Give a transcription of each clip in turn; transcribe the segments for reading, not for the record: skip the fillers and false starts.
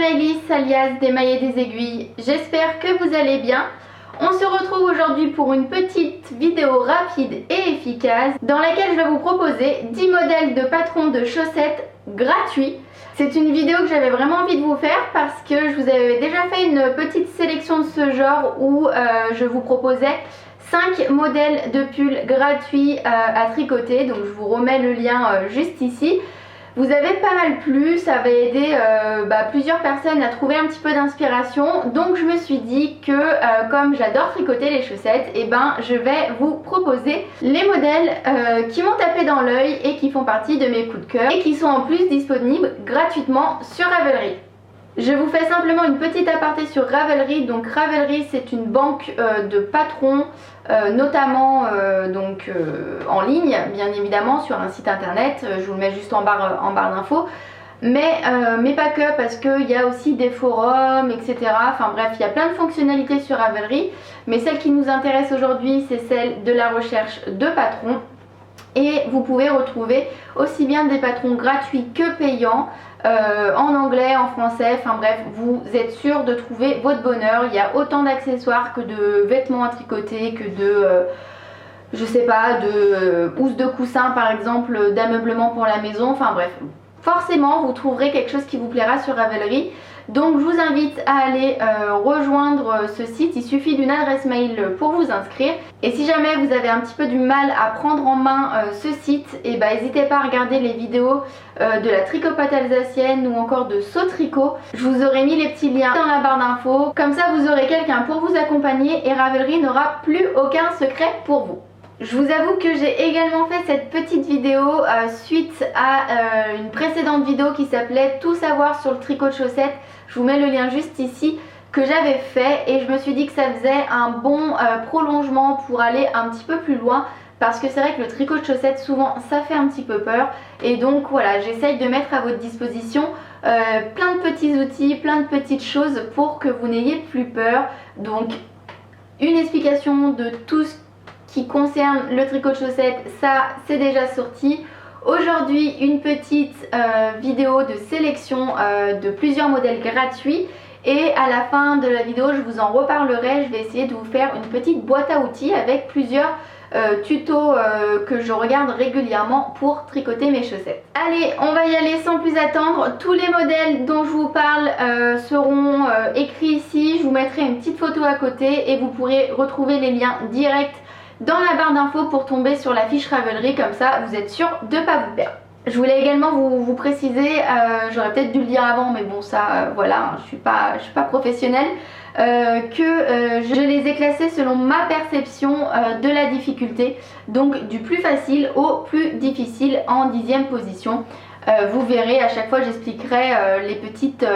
Maëlys alias des mailles et des aiguilles, j'espère que vous allez bien. On se retrouve aujourd'hui pour une petite vidéo rapide et efficace dans laquelle je vais vous proposer 10 modèles de patrons de chaussettes gratuits. C'est une vidéo que j'avais vraiment envie de vous faire parce que je vous avais déjà fait une petite sélection de ce genre où je vous proposais 5 modèles de pulls gratuits à tricoter. Donc je vous remets le lien juste ici. Vous avez pas mal plu, ça avait aidé plusieurs personnes à trouver un petit peu d'inspiration. Donc je me suis dit que comme j'adore tricoter les chaussettes, je vais vous proposer les modèles qui m'ont tapé dans l'œil et qui font partie de mes coups de cœur et qui sont en plus disponibles gratuitement sur Ravelry. Je vous fais simplement une petite aparté sur Ravelry. Donc Ravelry, c'est une banque de patrons, notamment en ligne, bien évidemment sur un site internet. Je vous le mets juste en barre d'infos. Mais pas que, parce qu'il y a aussi des forums, etc. Enfin bref, il y a plein de fonctionnalités sur Ravelry. Mais celle qui nous intéresse aujourd'hui, c'est celle de la recherche de patrons. Et vous pouvez retrouver aussi bien des patrons gratuits que payants, en anglais, en français, enfin bref, vous êtes sûr de trouver votre bonheur. Il y a autant d'accessoires que de vêtements à tricoter, que de, je sais pas, de housses de coussins par exemple, d'ameublement pour la maison, enfin bref. Forcément, vous trouverez quelque chose qui vous plaira sur Ravelry. Donc je vous invite à aller rejoindre ce site. Il suffit d'une adresse mail pour vous inscrire. Et si jamais vous avez un petit peu du mal à prendre en main ce site, n'hésitez pas à regarder les vidéos de la tricopate alsacienne ou encore de Saut Tricot. Je vous aurai mis les petits liens dans la barre d'infos. Comme ça vous aurez quelqu'un pour vous accompagner et Ravelry n'aura plus aucun secret pour vous. Je vous avoue que j'ai également fait cette petite vidéo suite à une précédente vidéo qui s'appelait Tout savoir sur le tricot de chaussettes. Je vous mets le lien juste ici, que j'avais fait, et je me suis dit que ça faisait un bon prolongement pour aller un petit peu plus loin, parce que c'est vrai que le tricot de chaussettes souvent ça fait un petit peu peur, et donc voilà, j'essaye de mettre à votre disposition plein de petits outils, plein de petites choses pour que vous n'ayez plus peur. Donc une explication de tout ce qui concerne le tricot de chaussettes, ça c'est déjà sorti. Aujourd'hui une petite vidéo de sélection de plusieurs modèles gratuits, et à la fin de la vidéo je vous en reparlerai. Je vais essayer de vous faire une petite boîte à outils avec plusieurs tutos que je regarde régulièrement pour tricoter mes chaussettes. Allez, on va y aller sans plus attendre. Tous les modèles dont je vous parle seront écrits ici. Je vous mettrai une petite photo à côté et vous pourrez retrouver les liens directs dans la barre d'infos pour tomber sur la fiche Ravelry, comme ça vous êtes sûr de ne pas vous perdre. Je voulais également vous préciser, j'aurais peut-être dû le dire avant, mais bon ça voilà, je suis pas professionnelle, que je les ai classés selon ma perception de la difficulté, donc du plus facile au plus difficile en 10e position. Vous verrez, à chaque fois j'expliquerai les petites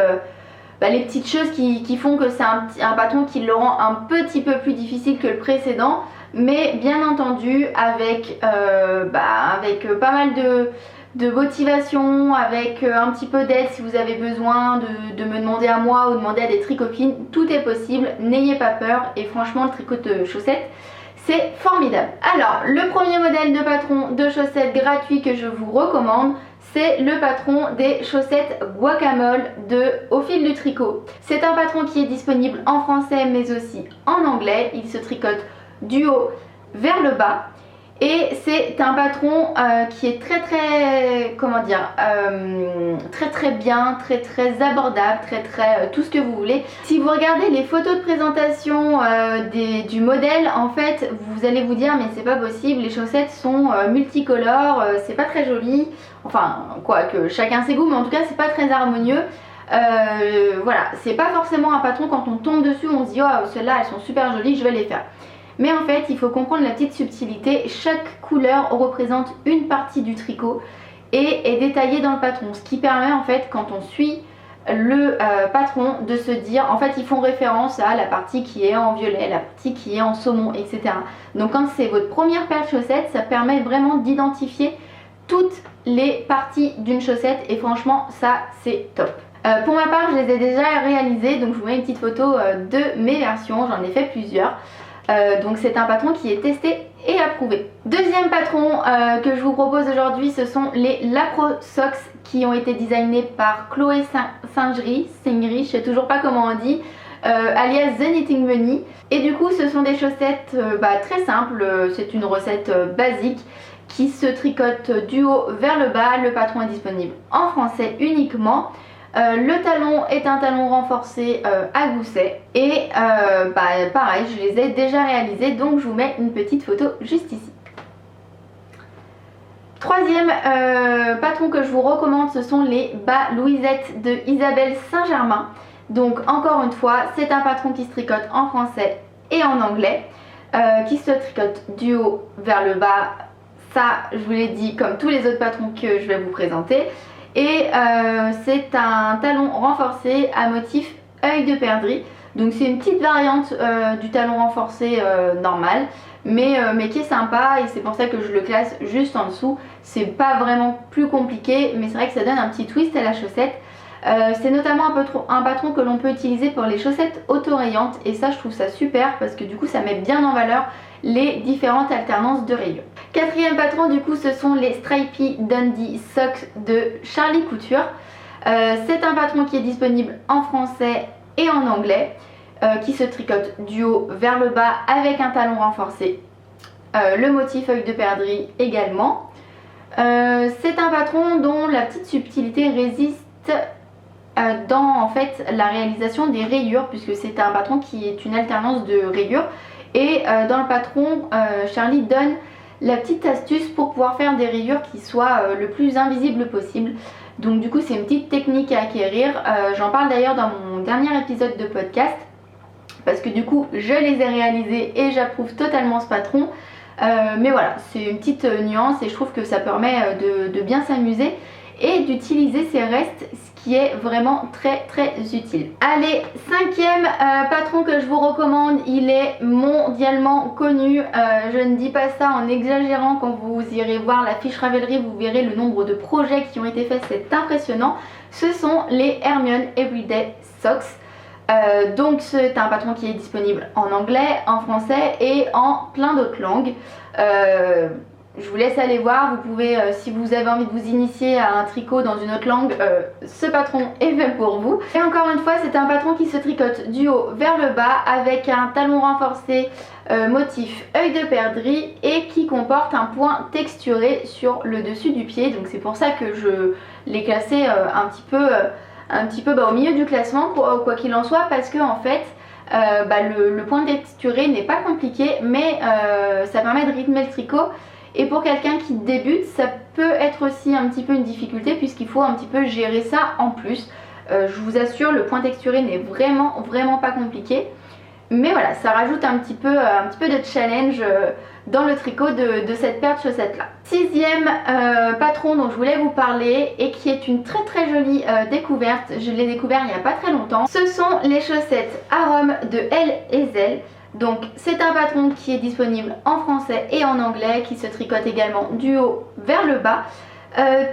choses qui font que c'est un patron qui le rend un petit peu plus difficile que le précédent, mais bien entendu avec pas mal de motivation, avec un petit peu d'aide si vous avez besoin de me demander à moi ou demander à des tricopines. Tout est possible, n'ayez pas peur, et franchement le tricot de chaussettes c'est formidable. Alors le premier modèle de patron de chaussettes gratuit que je vous recommande, c'est le patron des chaussettes guacamole de Au Fil du Tricot. C'est un patron qui est disponible en français mais aussi en anglais. Il se tricote du haut vers le bas, et c'est un patron qui est très bien, très abordable, tout ce que vous voulez. Si vous regardez les photos de présentation du modèle, en fait vous allez vous dire mais c'est pas possible, les chaussettes sont multicolores, c'est pas très joli. Enfin quoi, que chacun ses goûts, mais en tout cas c'est pas très harmonieux. Voilà, c'est pas forcément un patron quand on tombe dessus on se dit oh celles-là elles sont super jolies, je vais les faire. Mais en fait il faut comprendre la petite subtilité. Chaque couleur représente une partie du tricot et est détaillée dans le patron, ce qui permet en fait quand on suit le patron de se dire, en fait ils font référence à la partie qui est en violet, la partie qui est en saumon, etc. Donc quand c'est votre première paire de chaussettes, ça permet vraiment d'identifier toutes les parties d'une chaussette, et franchement ça c'est top. Pour ma part je les ai déjà réalisées, donc je vous mets une petite photo de mes versions, j'en ai fait plusieurs. Donc c'est un patron qui est testé et approuvé. Deuxième patron que je vous propose aujourd'hui, ce sont les Lapro Socks qui ont été designés par Chloé Singerie, je sais toujours pas comment on dit, alias The Knitting Bunny. Et du coup ce sont des chaussettes très simples, c'est une recette basique qui se tricote du haut vers le bas. Le patron est disponible en français uniquement. Le talon est un talon renforcé à gousset et pareil, je les ai déjà réalisés, donc je vous mets une petite photo juste ici. Troisième patron que je vous recommande, ce sont les bas Louisette de Isabelle Saint-Germain. Donc encore une fois, c'est un patron qui se tricote en français et en anglais, qui se tricote du haut vers le bas. Ça, je vous l'ai dit, comme tous les autres patrons que je vais vous présenter. Et c'est un talon renforcé à motif œil de perdrix. Donc c'est une petite variante du talon renforcé normal, mais qui est sympa, et c'est pour ça que je le classe juste en dessous. C'est pas vraiment plus compliqué, mais c'est vrai que ça donne un petit twist à la chaussette. C'est notamment un patron que l'on peut utiliser pour les chaussettes autorayantes, et ça je trouve ça super parce que du coup ça met bien en valeur les différentes alternances de rayures. Quatrième patron, du coup, ce sont les Stripey Dundee Socks de Charlie Couture. C'est un patron qui est disponible en français et en anglais, qui se tricote du haut vers le bas avec un talon renforcé. Le motif œil de perdrix également. C'est un patron dont la petite subtilité résiste dans en fait la réalisation des rayures, puisque c'est un patron qui est une alternance de rayures. Et dans le patron, Charlie donne la petite astuce pour pouvoir faire des rayures qui soient le plus invisibles possible. Donc du coup c'est une petite technique à acquérir. J'en parle d'ailleurs dans mon dernier épisode de podcast, parce que du coup je les ai réalisés et j'approuve totalement ce patron. Mais voilà, c'est une petite nuance et je trouve que ça permet de bien s'amuser et d'utiliser ces restes, ce qui est vraiment très utile. Allez, cinquième patron que je vous recommande, il est mondialement connu. Je ne dis pas ça en exagérant. Quand vous irez voir la fiche Ravelry, vous verrez le nombre de projets qui ont été faits, c'est impressionnant. Ce sont les Hermione Everyday Socks. Donc c'est un patron qui est disponible en anglais, en français et en plein d'autres langues. Je vous laisse aller voir, vous pouvez, si vous avez envie de vous initier à un tricot dans une autre langue, ce patron est fait pour vous. Et encore une fois, c'est un patron qui se tricote du haut vers le bas avec un talon renforcé motif œil de perdrix et qui comporte un point texturé sur le dessus du pied. Donc c'est pour ça que je l'ai classé un petit peu au milieu du classement, quoi qu'il en soit, parce que en fait le point texturé n'est pas compliqué, mais ça permet de rythmer le tricot. Et pour quelqu'un qui débute, ça peut être aussi un petit peu une difficulté, puisqu'il faut un petit peu gérer ça en plus. Je vous assure, le point texturé n'est vraiment pas compliqué. Mais voilà, ça rajoute un petit peu de challenge dans le tricot de cette paire de chaussettes là. Sixième patron dont je voulais vous parler et qui est une très jolie découverte, je l'ai découvert il n'y a pas très longtemps. Ce sont les chaussettes Arum de Elle & Zell. Donc c'est un patron qui est disponible en français et en anglais, qui se tricote également du haut vers le bas,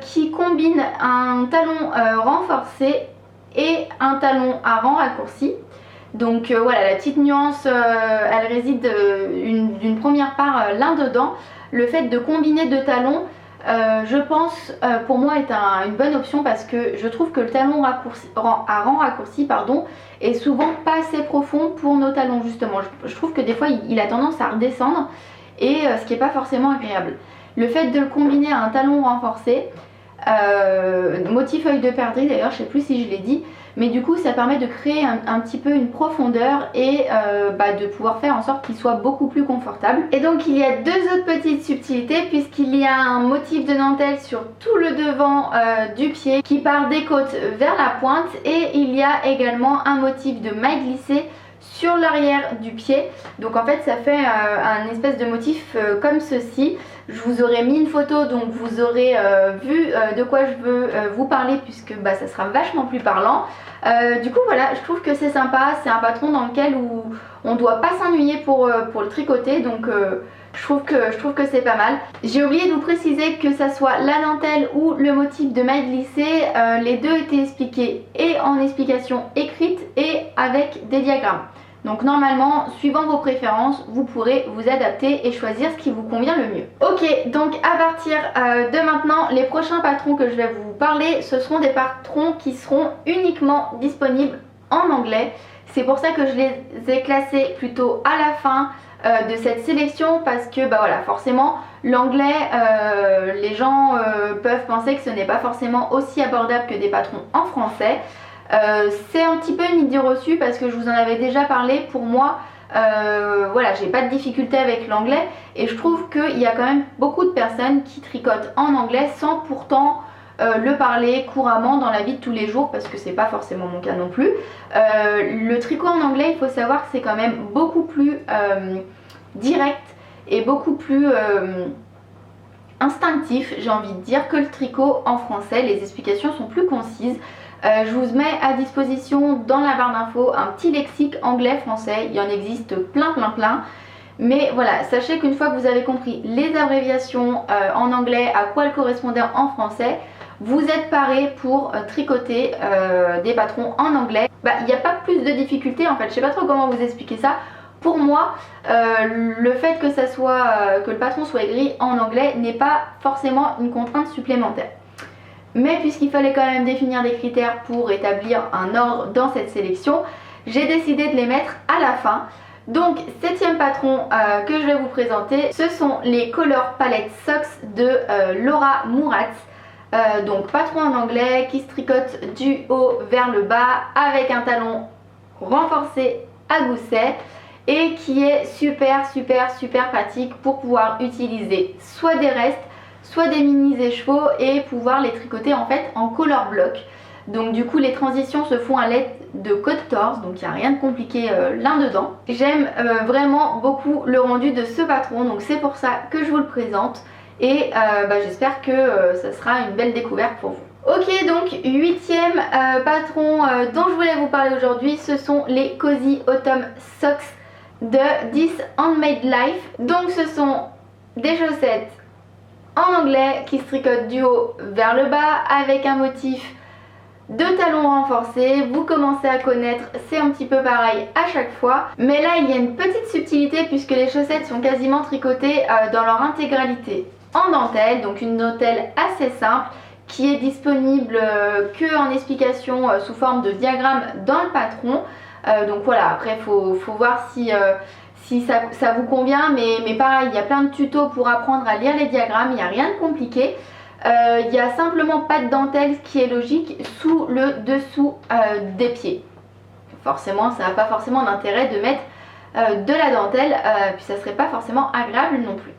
qui combine un talon renforcé et un talon à rang raccourci. Donc voilà, la petite nuance, elle réside d'une première part là-dedans. Le fait de combiner deux talons, je pense pour moi est une bonne option, parce que je trouve que le talon à rang raccourci est souvent pas assez profond pour nos talons justement. Je trouve que des fois il a tendance à redescendre, et ce qui n'est pas forcément agréable. Le fait de le combiner à un talon renforcé, motif œil de perdrix d'ailleurs, je sais plus si je l'ai dit, mais du coup ça permet de créer un petit peu une profondeur et de pouvoir faire en sorte qu'il soit beaucoup plus confortable. Et donc il y a deux autres petites subtilités, puisqu'il y a un motif de dentelle sur tout le devant du pied qui part des côtes vers la pointe, et il y a également un motif de maille glissée sur l'arrière du pied. Donc en fait ça fait un espèce de motif comme ceci. Je vous aurais mis une photo, donc vous aurez vu de quoi je veux vous parler, puisque ça sera vachement plus parlant. Du coup voilà, je trouve que c'est sympa, c'est un patron dans lequel on ne doit pas s'ennuyer pour le tricoter, donc je trouve que c'est pas mal. J'ai oublié de vous préciser que ça soit la dentelle ou le motif de maille glissée, les deux étaient expliqués et en explication écrite et avec des diagrammes. Donc normalement, suivant vos préférences, vous pourrez vous adapter et choisir ce qui vous convient le mieux. Ok, donc à partir de maintenant, les prochains patrons que je vais vous parler, ce seront des patrons qui seront uniquement disponibles en anglais. C'est pour ça que je les ai classés plutôt à la fin de cette sélection, parce que bah voilà, forcément l'anglais, les gens peuvent penser que ce n'est pas forcément aussi abordable que des patrons en français. C'est un petit peu une idée reçue parce que je vous en avais déjà parlé. Pour moi, voilà, j'ai pas de difficulté avec l'anglais et je trouve qu'il y a quand même beaucoup de personnes qui tricotent en anglais sans pourtant le parler couramment dans la vie de tous les jours, parce que c'est pas forcément mon cas non plus. Le tricot en anglais, il faut savoir que c'est quand même beaucoup plus direct et beaucoup plus instinctif, j'ai envie de dire, que le tricot en français. Les explications sont plus concises. Je vous mets à disposition dans la barre d'infos un petit lexique anglais-français, il y en existe plein. Mais voilà, sachez qu'une fois que vous avez compris les abréviations en anglais, à quoi elles correspondaient en français, vous êtes paré pour tricoter des patrons en anglais. Il n'y a pas plus de difficultés en fait, je sais pas trop comment vous expliquer ça. Pour moi, le fait que que le patron soit écrit en anglais n'est pas forcément une contrainte supplémentaire. Mais puisqu'il fallait quand même définir des critères pour établir un ordre dans cette sélection, j'ai décidé de les mettre à la fin. Donc, septième patron que je vais vous présenter, ce sont les Color Palette Socks de Laura Mouratz. Donc, patron en anglais qui se tricote du haut vers le bas avec un talon renforcé à gousset et qui est super pratique pour pouvoir utiliser soit des restes, soit des mini écheveaux et pouvoir les tricoter en fait en color block. Donc du coup les transitions se font à l'aide de code torse, donc il n'y a rien de compliqué là-dedans. J'aime vraiment beaucoup le rendu de ce patron, donc c'est pour ça que je vous le présente et j'espère que ça sera une belle découverte pour vous. Ok, donc huitième patron dont je voulais vous parler aujourd'hui, ce sont les Cozy Autumn Socks de This Handmade Life. Donc ce sont des chaussettes en anglais qui se tricotent du haut vers le bas avec un motif de talons renforcés. Vous commencez à connaître, c'est un petit peu pareil à chaque fois, mais là il y a une petite subtilité puisque les chaussettes sont quasiment tricotées dans leur intégralité en dentelle, donc une dentelle assez simple qui est disponible que en explication sous forme de diagramme dans le patron. Donc voilà, après faut voir si ça vous convient, mais pareil, il y a plein de tutos pour apprendre à lire les diagrammes, il n'y a rien de compliqué. Il n'y a simplement pas de dentelle, ce qui est logique, sous le dessous des pieds. Forcément, ça n'a pas forcément d'intérêt de mettre de la dentelle, puis ça serait pas forcément agréable non plus.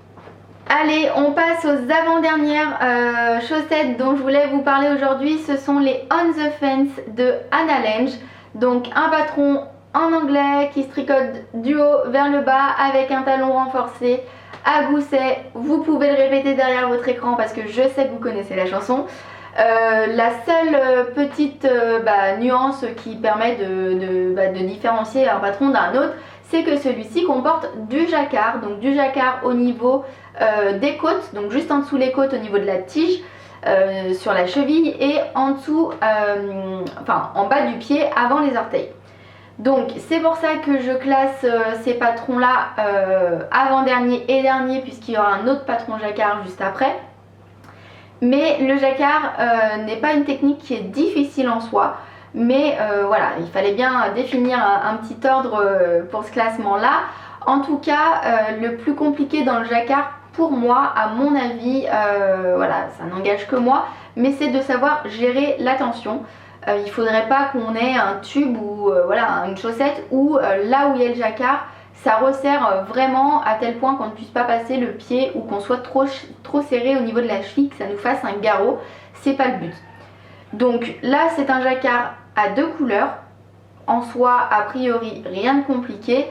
Allez, on passe aux avant-dernières chaussettes dont je voulais vous parler aujourd'hui. Ce sont les On the Fence de Anna Lange. Donc un patron en anglais qui se tricote du haut vers le bas avec un talon renforcé à gousset. Vous pouvez le répéter derrière votre écran parce que je sais que vous connaissez la chanson. La seule petite nuance qui permet de différencier un patron d'un autre, c'est que celui-ci comporte du jacquard, donc du jacquard au niveau des côtes, donc juste en dessous les côtes au niveau de la tige, sur la cheville et en dessous, en bas du pied avant les orteils. Donc c'est pour ça que je classe ces patrons là avant-dernier et dernier, puisqu'il y aura un autre patron jacquard juste après. Mais le jacquard n'est pas une technique qui est difficile en soi, mais voilà, il fallait bien définir un petit ordre pour ce classement là. En tout cas, le plus compliqué dans le jacquard pour moi, à mon avis, voilà, ça n'engage que moi, mais c'est de savoir gérer la tension. Il ne faudrait pas qu'on ait un tube ou voilà, une chaussette où là où il y a le jacquard, ça resserre vraiment à tel point qu'on ne puisse pas passer le pied ou qu'on soit trop serré au niveau de la cheville, que ça nous fasse un garrot. C'est pas le but. Donc là c'est un jacquard à deux couleurs. En soi, a priori, rien de compliqué.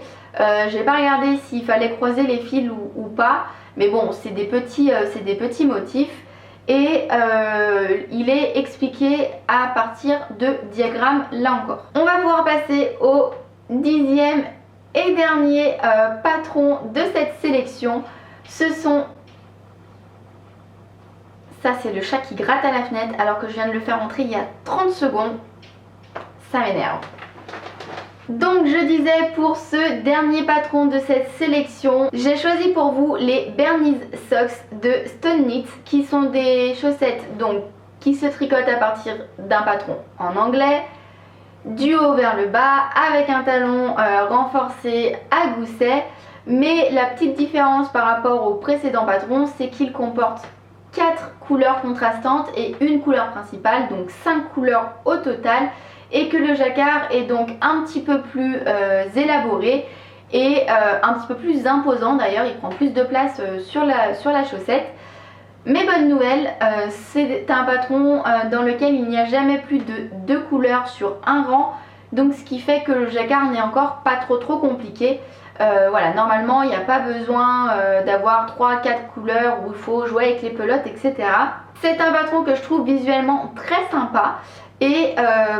J'ai pas regardé s'il fallait croiser les fils ou pas, mais bon, c'est des petits motifs. Et il est expliqué à partir de diagrammes là encore. On va pouvoir passer au 10e et dernier patron de cette sélection. Ce sont... Ça c'est le chat qui gratte à la fenêtre alors que je viens de le faire entrer il y a 30 secondes. Ça m'énerve. Donc je disais, pour ce dernier patron de cette sélection, j'ai choisi pour vous les Bernice Socks de Stone Knit, qui sont des chaussettes donc qui se tricotent à partir d'un patron en anglais, du haut vers le bas, avec un talon renforcé à gousset. Mais la petite différence par rapport au précédent patron, c'est qu'il comporte 4 couleurs contrastantes et une couleur principale, donc 5 couleurs au total, et que le jacquard est donc un petit peu plus élaboré et un petit peu plus imposant. D'ailleurs, il prend plus de place sur la chaussette. Mais bonne nouvelle, c'est un patron dans lequel il n'y a jamais plus de 2 couleurs sur un rang, donc ce qui fait que le jacquard n'est encore pas trop compliqué. Voilà, normalement il n'y a pas besoin d'avoir 3-4 couleurs où il faut jouer avec les pelotes, etc. C'est un patron que je trouve visuellement très sympa et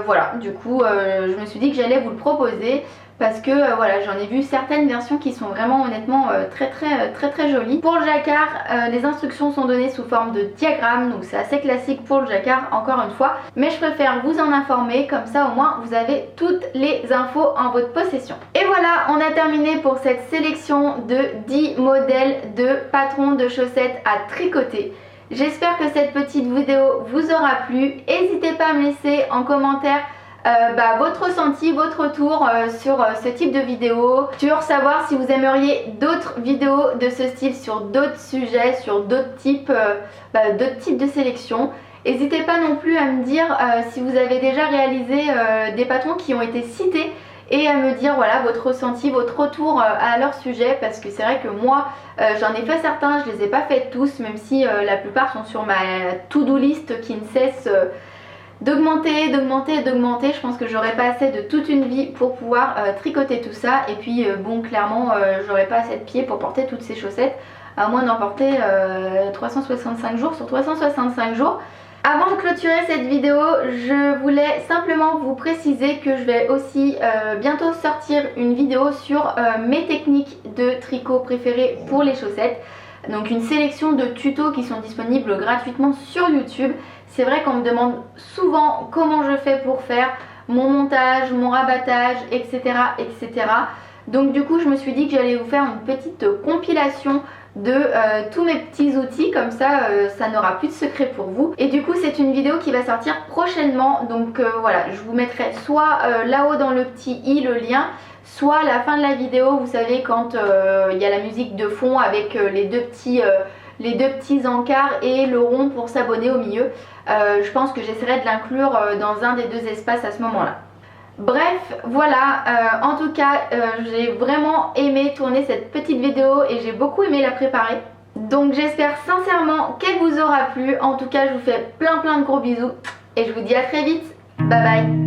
voilà, du coup je me suis dit que j'allais vous le proposer parce que voilà, j'en ai vu certaines versions qui sont vraiment honnêtement très jolies. Pour le jacquard, les instructions sont données sous forme de diagramme, donc c'est assez classique pour le jacquard encore une fois, mais je préfère vous en informer, comme ça au moins vous avez toutes les infos en votre possession. Et voilà, on a terminé pour cette sélection de 10 modèles de patrons de chaussettes à tricoter. J'espère que cette petite vidéo vous aura plu. N'hésitez pas à me laisser en commentaire votre ressenti, votre retour sur ce type de vidéo, sur savoir si vous aimeriez d'autres vidéos de ce style sur d'autres sujets, sur d'autres types de sélections. N'hésitez pas non plus à me dire si vous avez déjà réalisé des patrons qui ont été cités et à me dire voilà votre ressenti, votre retour à leur sujet, parce que c'est vrai que moi j'en ai fait certains, je les ai pas fait tous, même si la plupart sont sur ma to-do list qui ne cesse d'augmenter. Je pense que j'aurais pas assez de toute une vie pour pouvoir tricoter tout ça, et puis bon, clairement j'aurais pas assez de pieds pour porter toutes ces chaussettes, à moins d'en porter 365 jours sur 365 jours. Avant de clôturer cette vidéo, je voulais simplement vous préciser que je vais aussi bientôt sortir une vidéo sur mes techniques de tricot préférées pour les chaussettes. Donc une sélection de tutos qui sont disponibles gratuitement sur YouTube. C'est vrai qu'on me demande souvent comment je fais pour faire mon montage, mon rabattage, etc. Donc du coup je me suis dit que j'allais vous faire une petite compilation de tous mes petits outils, comme ça ça n'aura plus de secret pour vous. Et du coup c'est une vidéo qui va sortir prochainement, donc voilà, je vous mettrai soit là-haut dans le petit i le lien, soit à la fin de la vidéo, vous savez, quand il y a la musique de fond avec les deux petits encarts et le rond pour s'abonner au milieu. Je pense que j'essaierai de l'inclure dans un des deux espaces à ce moment-là. Bref, voilà, en tout cas j'ai vraiment aimé tourner cette petite vidéo et j'ai beaucoup aimé la préparer. Donc j'espère sincèrement qu'elle vous aura plu. En tout cas je vous fais plein de gros bisous et je vous dis à très vite. Bye bye.